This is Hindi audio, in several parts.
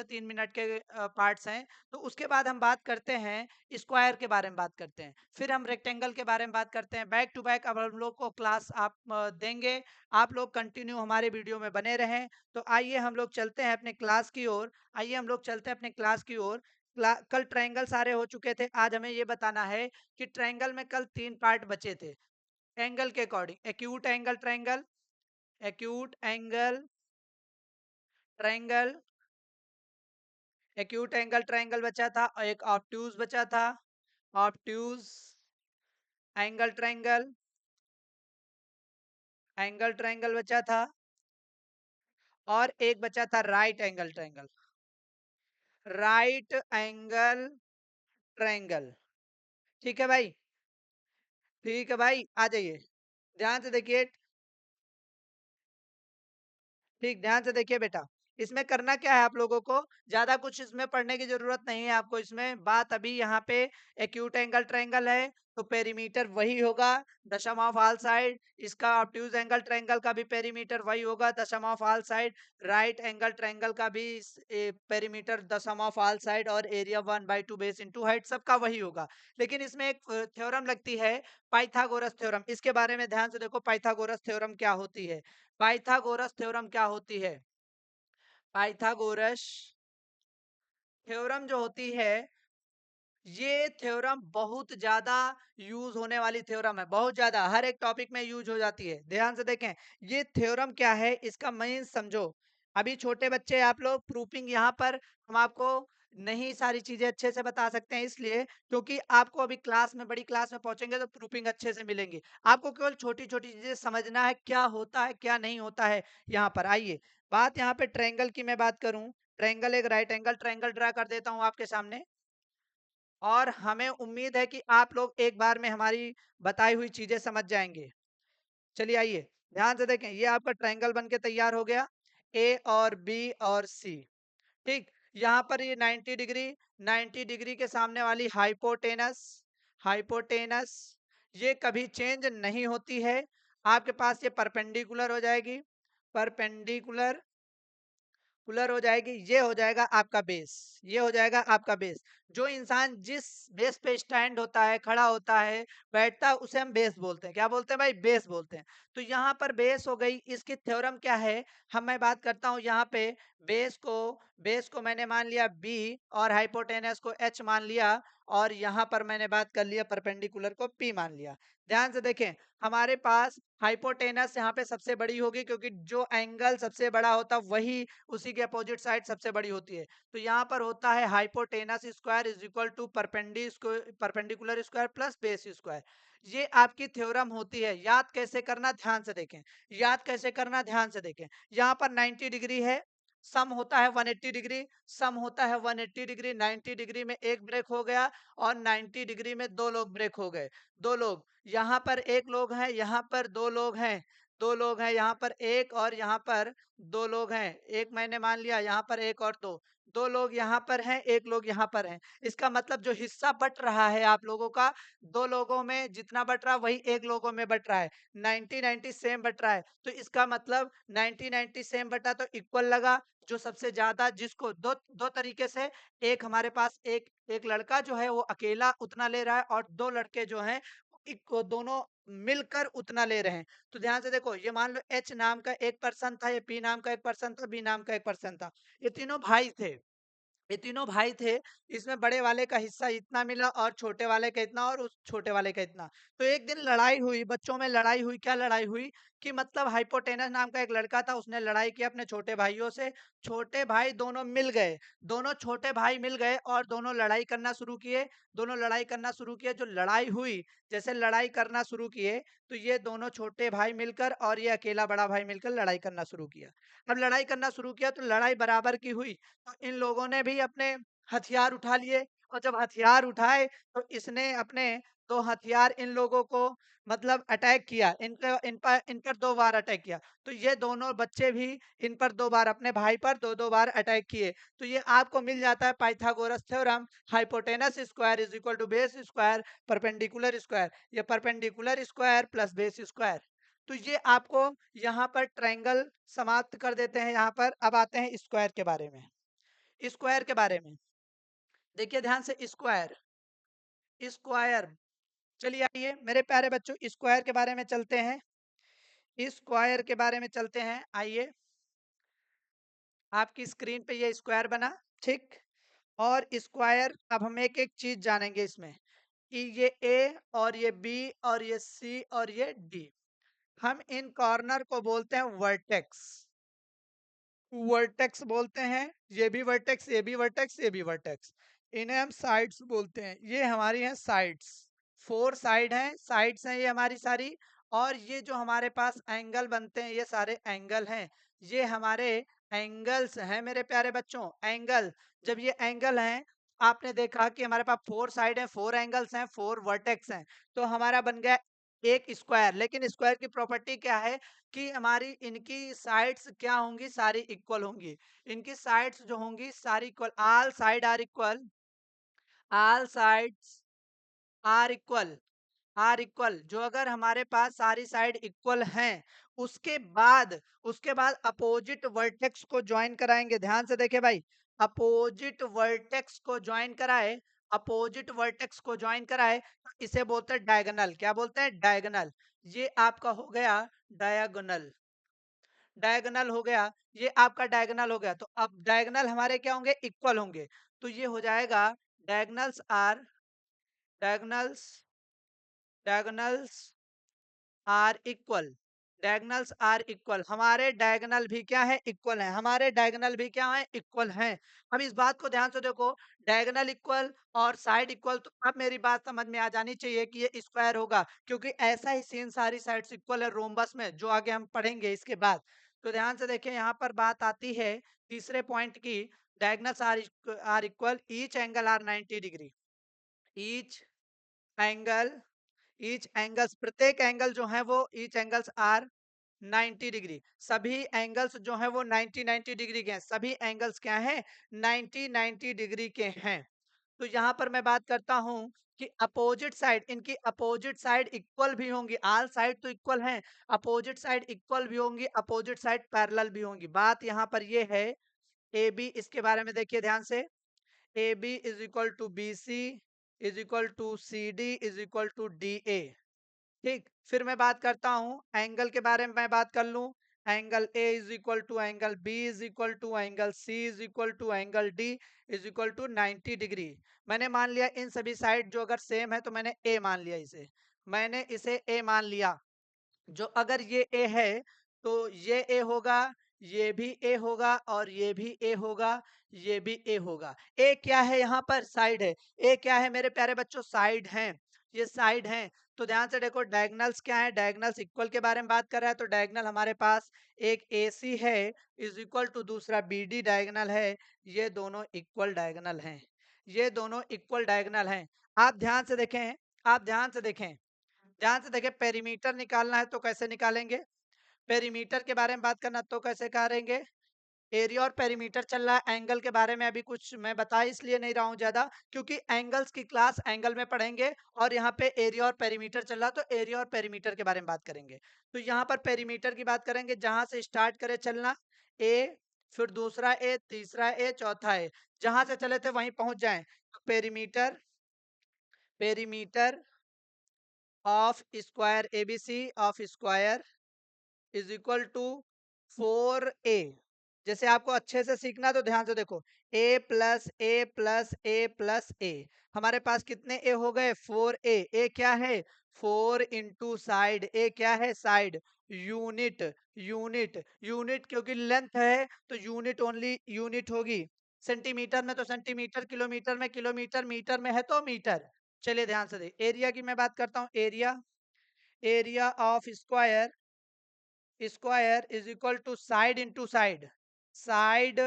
3 मिनट के पार्ट्स हैं। तो उसके बाद हम बात करते हैं स्क्वायर के बारे में बात करते हैं, फिर हम रेक्टेंगल के बारे में बात करते हैं। बैक टू बैक अब हम लोग को क्लास आप देंगे। आप लोग कंटिन्यू हमारे वीडियो में बने रहें। तो आइए हम लोग चलते हैं अपने क्लास की ओर। आइए हम लोग चलते हैं अपने क्लास की ओर। कल ट्रायंगल सारे हो चुके थे। आज हमें ये बताना है कि ट्रायंगल में कल 3 पार्ट बचे थे एंगल के according. Acute angle triangle, acute angle triangle, acute angle triangle बचा था और एक ऑब्ट्यूज बचा था, obtuse angle triangle, angle triangle बचा था और एक बचा था right angle triangle, right angle triangle. ठीक है भाई, ठीक है भाई, आ जाइए ध्यान से देखिए। ठीक, ध्यान से देखिए बेटा। इसमें करना क्या है आप लोगों को, ज्यादा कुछ इसमें पढ़ने की जरूरत नहीं है आपको। इसमें बात अभी यहाँ पे एक्यूट एंगल ट्रायंगल है तो पेरीमीटर वही होगा, the sum of all side. इसका ऑब्ट्यूज एंगल ट्रायंगल का भी पेरीमीटर वही होगा, the sum of all side. Right angle triangle का भी perimeter the sum of all side और एरिया 1/2 बेस इंटू हाइट, सबका वही होगा। लेकिन इसमें एक थ्योरम लगती है पाइथागोरस थ्योरम। इसके बारे में ध्यान से देखो, पाइथागोरस थ्योरम क्या होती है। पाइथागोरस थ्योरम क्या होती है? पाइथागोरस थ्योरम जो होती है, ये थ्योरम बहुत ज्यादा यूज होने वाली थ्योरम है, बहुत ज्यादा हर एक टॉपिक में यूज हो जाती है। ध्यान से देखें ये थ्योरम क्या है, इसका मेन समझो। अभी छोटे बच्चे आप लोग, प्रूफिंग यहाँ पर हम आपको नहीं सारी चीजें अच्छे से बता सकते हैं, इसलिए क्योंकि आपको अभी क्लास में, बड़ी क्लास में पहुंचेंगे तो प्रूफिंग अच्छे से मिलेंगी। आपको केवल छोटी छोटी चीजें समझना है, क्या होता है क्या नहीं होता है। यहाँ पर आइए, बात यहाँ पे ट्रायंगल की मैं बात करूं। ट्रायंगल, एक राइट एंगल ट्रायंगल ड्रा कर देता हूं आपके सामने, और हमें उम्मीद है कि आप लोग एक बार में हमारी बताई हुई चीजें समझ जाएंगे। चलिए आइए ध्यान से देखें, ये आपका ट्रायंगल बन के तैयार हो गया, ए और बी और सी। ठीक, यहाँ पर ये 90 डिग्री, 90 डिग्री के सामने वाली हाइपोटेनस, हाइपोटेनस ये कभी चेंज नहीं होती है। आपके पास ये परपेंडिकुलर हो जाएगी, परपेंडिकुलर कुलर हो जाएगी। ये हो जाएगा आपका बेस, ये हो जाएगा आपका बेस। जो इंसान जिस बेस पे स्टैंड होता है, खड़ा होता है, बैठता है, उसे हम बेस बोलते हैं। क्या बोलते हैं भाई? बेस बोलते हैं। तो यहाँ पर बेस हो गई। इसकी थ्योरम क्या है, हम मैं बात करता हूँ यहाँ पे। बेस को मैंने मान लिया बी और हाइपोटेनस को एच मान लिया, और यहाँ पर मैंने बात कर लिया परपेंडिकुलर को पी मान लिया। ध्यान से देखें, हमारे पास हाइपोटेनस यहाँ पे सबसे बड़ी होगी, क्योंकि जो एंगल सबसे बड़ा होता वही उसी के अपोजिट साइड सबसे बड़ी होती है। तो यहाँ पर होता है hypotenuse square is equal to perpendicular square plus base square. ये आपकी थ्योरम होती है। याद कैसे करना, ध्यान से देखें, याद कैसे करना, ध्यान से देखें। यहाँ पर 90 डिग्री है, सम होता है 180 डिग्री, सम होता है 180 डिग्री। 90 डिग्री में एक ब्रेक हो गया और 90 डिग्री में दो लोग ब्रेक हो गए। दो लोग, यहाँ पर एक लोग हैं, यहाँ पर दो लोग हैं, दो लोग हैं, यहाँ पर एक और यहाँ पर दो लोग हैं। एक मैंने मान लिया, यहाँ पर एक और दो, दो लोग यहाँ पर हैं, एक लोग यहाँ पर हैं। इसका मतलब जो हिस्सा बट रहा है आप लोगों का, दो लोगों में जितना बट रहा वही एक लोगों में बट रहा है। 90-90 सेम बट रहा है, तो इसका मतलब 90-90 सेम बटा तो इक्वल लगा। जो सबसे ज्यादा, जिसको दो दो तरीके से, एक हमारे पास एक एक लड़का जो है वो अकेला उतना ले रहा है, और दो लड़के जो हैं दोनों मिलकर उतना ले रहे हैं। तो ध्यान से देखो, ये मान लो एच नाम का एक पर्सन था, ये पी नाम का एक पर्सन था, बी नाम का एक पर्सन था। ये तीनों भाई थे, ये तीनों भाई थे। इसमें बड़े वाले का हिस्सा इतना मिला और छोटे वाले का इतना और उस छोटे वाले का इतना। तो एक दिन लड़ाई हुई, बच्चों में लड़ाई हुई। क्या लड़ाई हुई कि मतलब हाइपोटेनस नाम का एक लड़का था, उसने लड़ाई की अपने छोटे भाइयों से। छोटे भाई दोनों मिल गए, दोनों छोटे भाई मिल गए और दोनों लड़ाई करना शुरू किए, दोनों लड़ाई करना शुरू किए। जो लड़ाई हुई, जैसे लड़ाई करना शुरू किए, तो ये दोनों छोटे भाई मिलकर और ये अकेला बड़ा भाई मिलकर लड़ाई करना शुरू किया। अब लड़ाई करना शुरू किया तो लड़ाई बराबर की हुई, तो इन लोगों ने भी अपने हथियार उठा लिए। और जब हथियार उठाए तो इसने अपने दो हथियार इन लोगों को मतलब अटैक किया, इन पर 2 बार अटैक किया। तो ये दोनों बच्चे भी इन पर 2 बार, अपने भाई पर दो दो बार अटैक किए। तो ये आपको मिल जाता है Pythagoras theorem, hypotenuse square is equal to base square perpendicular square. ये perpendicular square plus base square. तो ये आपको यहाँ पर ट्रायंगल समाप्त कर देते हैं। यहाँ पर अब आते हैं स्क्वायर के बारे में। स्क्वायर के बारे में देखिए ध्यान से, स्क्वायर स्क्वायर। चलिए आइए मेरे प्यारे बच्चों, स्क्वायर के बारे में चलते हैं, स्क्वायर के बारे में चलते हैं। आइए, आपकी स्क्रीन पे ये स्क्वायर बना, ठीक। और स्क्वायर, अब हम एक एक चीज जानेंगे इसमें कि ये ए और ये बी और ये सी और ये डी, हम इन कॉर्नर को बोलते हैं वर्टेक्स। वर्टेक्स बोलते हैं, ये भी वर्टेक्स, ये भी वर्टेक्स, ये भी वर्टेक्स। इन्हें हम साइड्स बोलते हैं। ये हमारी हैं साइड्स, 4 साइड हैं, साइड्स हैं ये हमारी सारी। और ये जो हमारे पास एंगल बनते हैं, ये सारे एंगल हैं, ये हमारे एंगल्स हैं मेरे प्यारे बच्चों, एंगल। जब ये एंगल हैं, आपने देखा कि हमारे पास 4 साइड हैं, 4 एंगल्स हैं, 4 वर्टेक्स हैं, तो हमारा बन गया एक स्क्वायर। लेकिन स्क्वायर की प्रॉपर्टी क्या है कि हमारी इनकी साइड्स क्या होंगी, सारी इक्वल होंगी। इनकी साइड्स जो होंगी सारी equal, all side are equal, all sides are equal, are equal. जो अगर हमारे पास सारी साइड इक्वल हैं, उसके बाद अपोजिट वर्टेक्स को ज्वाइन कराएंगे। ध्यान से देखे भाई, अपोजिट वर्टेक्स को ज्वाइन कराए, अपोजिट वर्टेक्स को ज्वाइन कराए तो इसे बोलते हैं डायगोनल। क्या बोलते हैं? डायगोनल। ये आपका हो गया डायगोनल, डायगोनल हो गया, ये आपका डायगोनल हो गया। तो अब डायगोनल हमारे क्या होंगे? इक्वल होंगे। तो ये हो जाएगा diagonals are, diagonals, diagonals are equal, diagonals are equal. हमारे डायगोनल भी क्या है? इक्वल है। हमारे डायगोनल भी क्या है? इक्वल हैं। अब इस बात को ध्यान से देखो, डायगोनल इक्वल और साइड इक्वल, तो अब मेरी बात समझ में आ जानी चाहिए कि ये स्क्वायर होगा, क्योंकि ऐसा ही सीन सारी साइड्स इक्वल है रोम्बस में, जो आगे हम पढ़ेंगे इसके बाद। तो ध्यान से देखें, यहाँ पर बात आती है तीसरे पॉइंट की, diagonals are equal, each angle are 90 degree, each angle, each angles, प्रत्येक एंगल जो है वो ईच एंगल्स आर 90 डिग्री। सभी एंगल्स जो है वो 90 डिग्री के हैं, सभी एंगल्स क्या हैं? 90 डिग्री के हैं। तो यहाँ पर मैं बात करता हूँ कि अपोजिट साइड, इनकी अपोजिट साइड इक्वल भी होंगी, ऑल साइड तो इक्वल हैं, अपोजिट साइड इक्वल भी होंगी, अपोजिट साइड पैरेलल भी होंगी। बात यहाँ पर ये है, ए बी, इसके बारे में देखिए ध्यान से, A B is equal to B C is equal to C D is equal to D A, ठीक। फिर मैं बात करता हूं एंगल के बारे में, मैं बात कर लूं, angle A is equal to angle B is equal to angle C is equal to angle D is equal to 90 degree. मैंने मान लिया इन सभी साइड जो अगर सेम है तो मैंने ए मान लिया, इसे मैंने इसे ए मान लिया। जो अगर ये ए है तो ये ए होगा, ये भी ए होगा, और ये भी ए होगा, ये भी ए होगा। ए क्या है? यहाँ पर साइड है। ए क्या है मेरे प्यारे बच्चों? साइड हैं, ये साइड हैं। तो ध्यान से देखो, डायगोनल्स क्या है? डायगोनल्स इक्वल के बारे में बात कर रहा है, तो डायगोनल हमारे पास एक ए सी है इज इक्वल टू दूसरा बी डी डायगोनल है, ये दोनों इक्वल डायगोनल हैं, ये दोनों इक्वल डायगोनल हैं। आप ध्यान से देखें, आप ध्यान से देखें, ध्यान से देखिए, पेरीमीटर निकालना है तो कैसे निकालेंगे? पेरीमीटर के बारे में बात करना तो कैसे करेंगे? एरिया और पेरीमीटर चल रहा है, एंगल के बारे में अभी कुछ मैं बता इसलिए नहीं रहा हूं ज्यादा, क्योंकि एंगल्स की क्लास एंगल में पढ़ेंगे, और यहाँ पे एरिया और पेरीमीटर चल रहा है, तो एरिया और पेरीमीटर के बारे में बात करेंगे। तो यहाँ पर पेरीमीटर की बात करेंगे, जहां से स्टार्ट करे चलना, ए, फिर दूसरा ए, तीसरा ए, चौथा ए, जहां से चले थे वहीं पहुंच जाए। तो perimeter, perimeter of square ABC of square is equal to 4a। जैसे आपको अच्छे से सीखना तो ध्यान से देखो, a plus A plus A plus A, हमारे पास कितने a हो गए? 4a। a क्या है? 4 इंटू साइड, a क्या है? साइड। यूनिट, यूनिट, यूनिट, क्योंकि लेंथ है तो यूनिट ओनली यूनिट होगी। सेंटीमीटर में तो सेंटीमीटर, किलोमीटर में किलोमीटर, मीटर में है तो मीटर। चलिए ध्यान से देख, एरिया की मैं बात करता हूँ, area, area of square, square is equal to side into side, side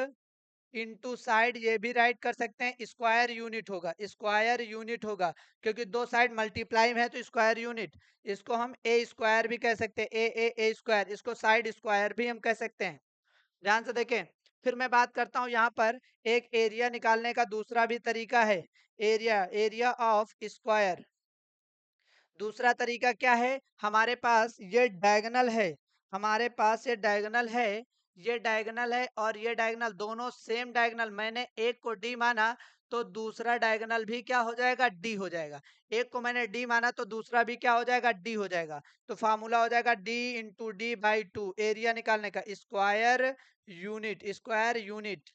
into side, ये भी राइट कर सकते हैं। स्क्वायर यूनिट होगा, स्क्वायर यूनिट होगा, क्योंकि दो साइड मल्टीप्लाई में है तो स्क्वायर यूनिट। इसको हम ए स्क्वायर भी कह सकते हैं, ए स्क्वायर, इसको साइड स्क्वायर भी हम कह सकते हैं। ध्यान से देखें, फिर मैं बात करता हूं यहाँ पर एक एरिया निकालने का दूसरा भी तरीका है, एरिया, एरिया ऑफ स्क्वायर। दूसरा तरीका क्या है? हमारे पास ये डायगोनल है, हमारे पास ये डायगोनल है, ये डायगोनल है और ये डायगोनल, दोनों सेम डायगोनल, मैंने एक को डी माना तो दूसरा डायगोनल भी क्या हो जाएगा, डी हो जाएगा। एक को मैंने डी माना तो दूसरा भी क्या हो जाएगा, डी हो जाएगा। तो फार्मूला हो जाएगा D into D by two, area निकालने का, square unit, square unit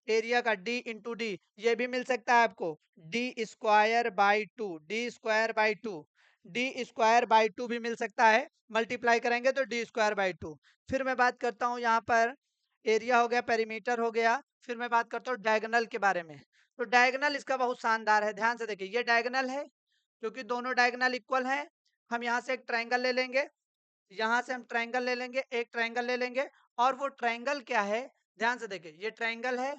area का, डी इंटू डी, ये भी मिल सकता है आपको, D square by two, D square by two, D square by two भी मिल सकता है, मल्टीप्लाई करेंगे तो डी स्क्वायर बाई टू। फिर मैं बात करता हूँ यहाँ पर, एरिया हो गया, पेरीमीटर हो गया, फिर मैं बात करता हूँ डायगोनल के बारे में। तो डायगोनल इसका बहुत शानदार है, ध्यान से देखिए, ये डायगोनल है क्योंकि दोनों डायगोनल इक्वल हैं। हम यहाँ से एक ट्रायंगल ले लेंगे, यहाँ से हम ट्रायंगल ले लेंगे, एक ट्रायंगल ले लेंगे, और वो ट्रायंगल क्या है, ध्यान से देखिए, ये ट्रायंगल है,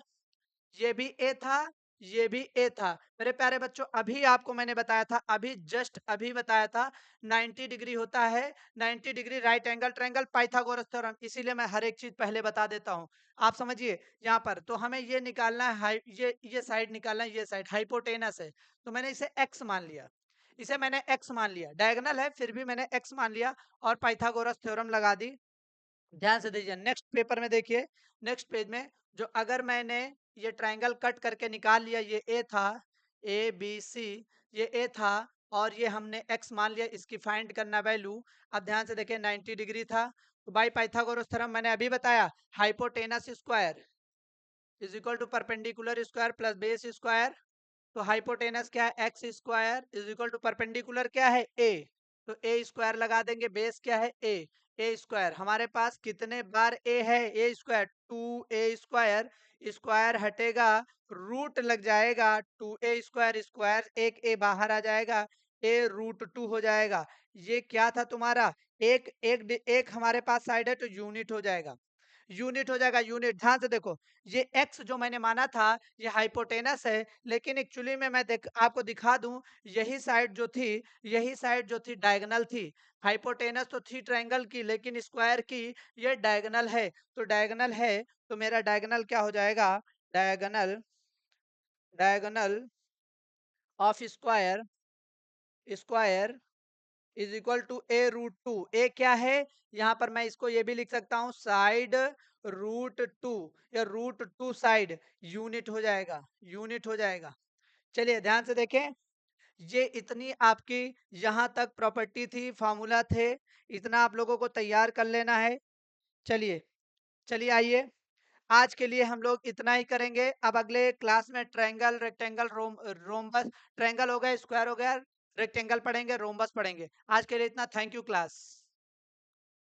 ये भी ए था, ये भी ए था। मेरे प्यारे बच्चों, अभी आपको मैंने बताया था, अभी जस्ट अभी बताया था, 90 डिग्री होता है, 90 degree right angle triangle, Pythagoras theorem, इसीलिए मैं हर एक चीज पहले बता देता हूँ। आप समझिए यहाँ पर, तो हमें ये निकालना है, ये साइड निकालना है, ये साइड हाइपोटेनस है, तो मैंने इसे एक्स मान लिया, इसे मैंने एक्स मान लिया, डायगोनल है फिर भी मैंने एक्स मान लिया और पाइथागोरस थ्योरम लगा दी। ध्यान से दीजिए, नेक्स्ट पेपर में देखिए, नेक्स्ट पेज में, जो अगर मैंने ये ट्रायंगल कट करके निकाल लिया, ये ए था, ए बी सी, ये ए था, और ये हमने एक्स मान लिया, इसकी फाइंड करना वैल्यू। अब ध्यान से देखिए, 90 डिग्री था, तो बाई पाइथागोरस थ्योरम मैंने अभी बताया, hypotenuse square is equal to perpendicular square plus base square. तो हाइपोटेनस क्या है, X square is equal to perpendicular क्या है, ए, तो ए स्क्वायर लगा देंगे, बेस क्या है, ए स्क्वायर, हमारे पास कितने बार ए है, A square, two A square, square हटेगा, रूट लग जाएगा, टू ए स्क्वायर, स्क्वायर एक ए बाहर आ जाएगा, ए रूट टू हो जाएगा। ये क्या था तुम्हारा, एक एक एक हमारे पास साइड है तो यूनिट हो जाएगा, यूनिट हो जाएगा, यूनिट। ध्यान से देखो, ये x जो मैंने माना था ये हाइपोटेनस है, लेकिन एक्चुअली में मैं आपको दिखा दूं, यही साइड जो थी, यही साइड जो थी डायगोनल थी। हाइपोटेनस तो थी ट्रायंगल की, लेकिन स्क्वायर की, ये डायगोनल है, तो डायगोनल है, तो मेरा डायगोनल क्या हो जाएगा, diagonal, diagonal of square, square is equal to A root two, A क्या है, यहां पर मैं इसको ये भी लिख सकता हूं, साइड रूट टू, या रूट टू साइड, यूनिट हो जाएगा, यूनिट हो जाएगा। चलिए ध्यान से देखें, ये इतनी आपकी यहां तक प्रॉपर्टी थी, फार्मूला थे, इतना आप लोगों को तैयार कर लेना है। चलिए, चलिए आइए, आज के लिए हम लोग इतना ही करेंगे। अब अगले क्लास में ट्रायंगल, रेक्टेंगल, रोम्बस, ट्रायंगल हो गया, स्क्वायर हो गया, रेक्टेंगल पढ़ेंगे, रोम्बस पढ़ेंगे। आज के लिए इतना, थैंक यू क्लास।